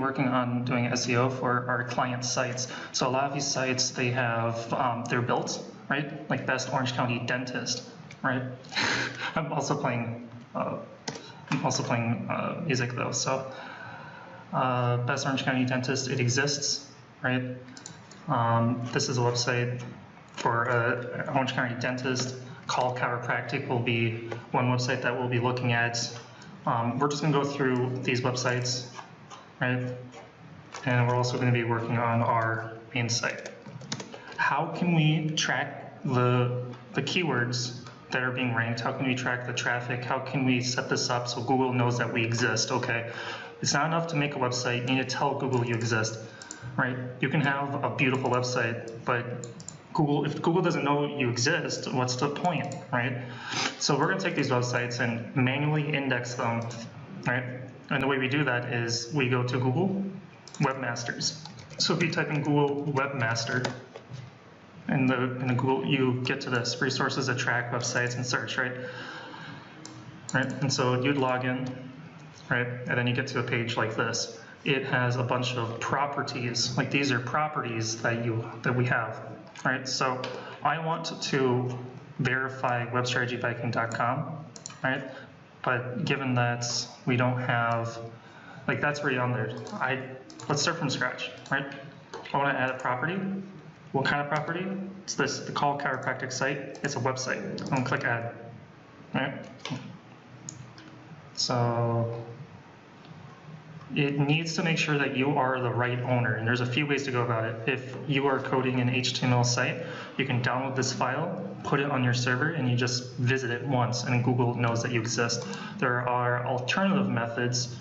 working on doing SEO for our client sites. So a lot of these sites, they have, they're built, right? Like Best Orange County Dentist, right? I'm also playing music though. So Best Orange County Dentist, it exists, right? This is a website for Orange County Dentist. Call Chiropractic will be one website that we'll be looking at. We're just going to go through these websites, right? And we're also going to be working on our main site. How can we track the keywords that are being ranked? How can we track the traffic? How can we set this up so Google knows that we exist? Okay, it's not enough to make a website. You need to tell Google you exist, right? You can have a beautiful website, but if Google doesn't know you exist, what's the point, right? So we're going to take these websites and manually index them, right? And the way we do that is we go to Google Webmasters. So if you type in Google Webmaster, in the Google, you get to this, resources that track websites and search, right? Right, and so you'd log in, right? And then you get to a page like this. It has a bunch of properties, like these are properties that we have. Right, so I want to verify webstrategyviking.com, right? But given that we don't have, like that's already on there. Let's start from scratch, right? I want to add a property. What kind of property? It's this, the Call Chiropractic site. It's a website. I'm gonna click add, right? So it needs to make sure that you are the right owner, and there's a few ways to go about it. If you are coding an HTML site, you can download this file, put it on your server, and you just visit it once, and Google knows that you exist. There are alternative methods,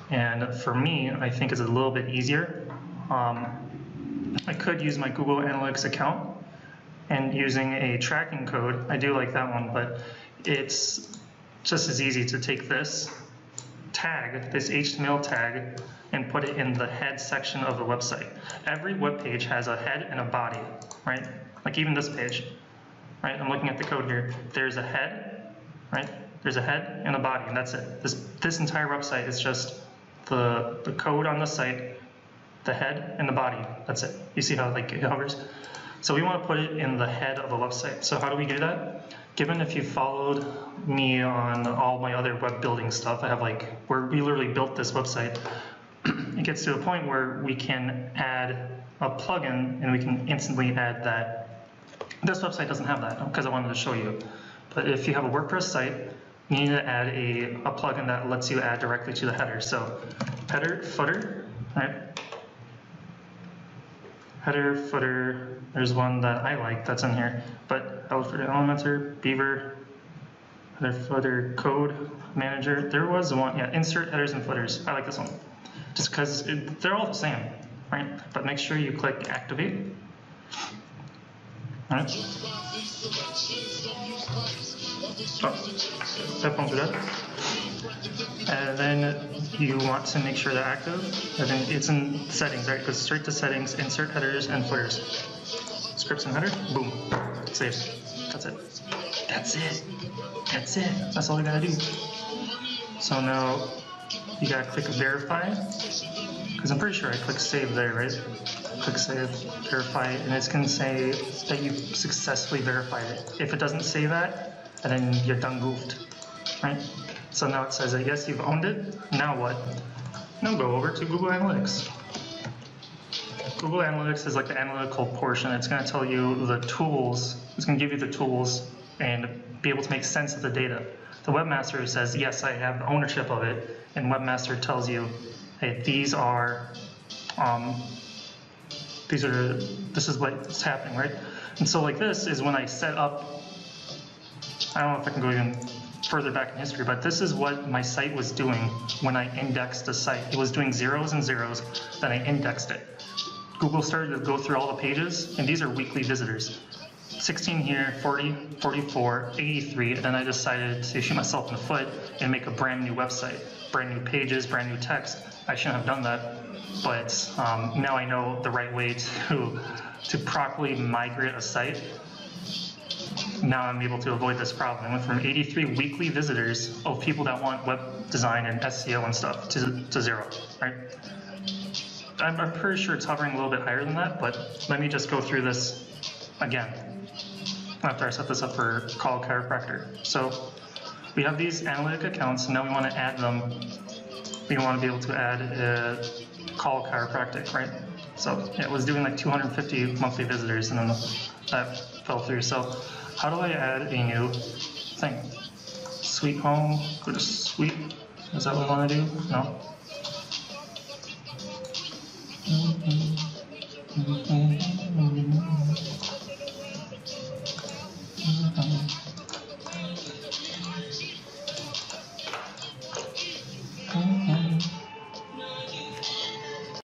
and for me, I think it's a little bit easier. I could use my Google Analytics account, and using a tracking code, I do like that one, but it's just as easy to take this tag, this HTML tag, and put it in the head section of the website. Every web page has a head and a body, right? Like even this page, right? I'm looking at the code here. There's a head, right? There's a head and a body, and that's it. This entire website is just the code on the site, the head and the body. That's it. You see how like it hovers? So we want to put it in the head of a website. So how do we do that? Given if you followed me on all my other web building stuff, I have like, where we literally built this website, it gets to a point where we can add a plugin and we can instantly add that. This website doesn't have that because I wanted to show you. But if you have a WordPress site, you need to add a plugin that lets you add directly to the header. So header, footer, right? Header, footer, there's one that I like that's in here, but Elementor, Beaver, header, footer, code, manager, there was one, yeah, insert headers and footers. I like this one, just because they're all the same, right? But make sure you click activate. All right. Step on through that. And then you want to make sure they're active, and then it's in settings, right? Go straight to settings, insert headers and footers. Scripts and header, boom, save. That's it. That's it. That's it. That's all you gotta do. So now you gotta click verify, because I'm pretty sure I click save there, right? Click save, verify, and it's gonna say that you successfully verified it. If it doesn't say that, then you're done goofed, right? So now it says that yes, you've owned it. Now what? Now go over to Google Analytics. Google Analytics is like the analytical portion. It's going to tell you the tools. It's going to give you the tools and be able to make sense of the data. The Webmaster says, yes, I have ownership of it. And Webmaster tells you, hey, this is what's happening, right? And so like this is when I set up, I don't know if I can go even further back in history, but this is what my site was doing when I indexed the site. It was doing zeros and zeros, then I indexed it. Google started to go through all the pages, and these are weekly visitors. 16 here, 40, 44, 83, and then I decided to shoot myself in the foot and make a brand new website. Brand new pages, brand new text. I shouldn't have done that, but now I know the right way to properly migrate a site. Now I'm able to avoid this problem. I went from 83 weekly visitors of people that want web design and SEO and stuff to 0, right? I'm pretty sure it's hovering a little bit higher than that, but let me just go through this again after I set this up for call chiropractor. So we have these analytic accounts, and now we want to add them. We want to be able to add a call chiropractic, right? So yeah, it was doing like 250 monthly visitors, and then that fell through. So how do I add a new thing? Sweet home, go to sweet. Is that what we want to do? No.